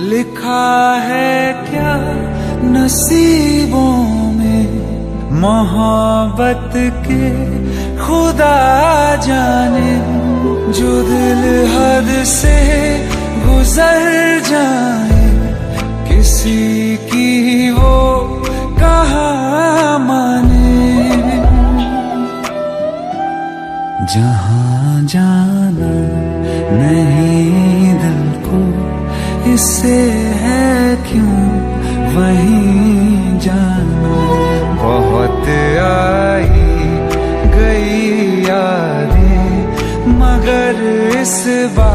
लिखा है क्या नसीबों में मोहब्बत के खुदा जाने, जो दिल हद से गुजर जाए किसी की वो कहाँ माने। जहाँ जाना नहीं दिल को इससे है क्यों वहीं जाना। बहुत आई गई यादें मगर इस बार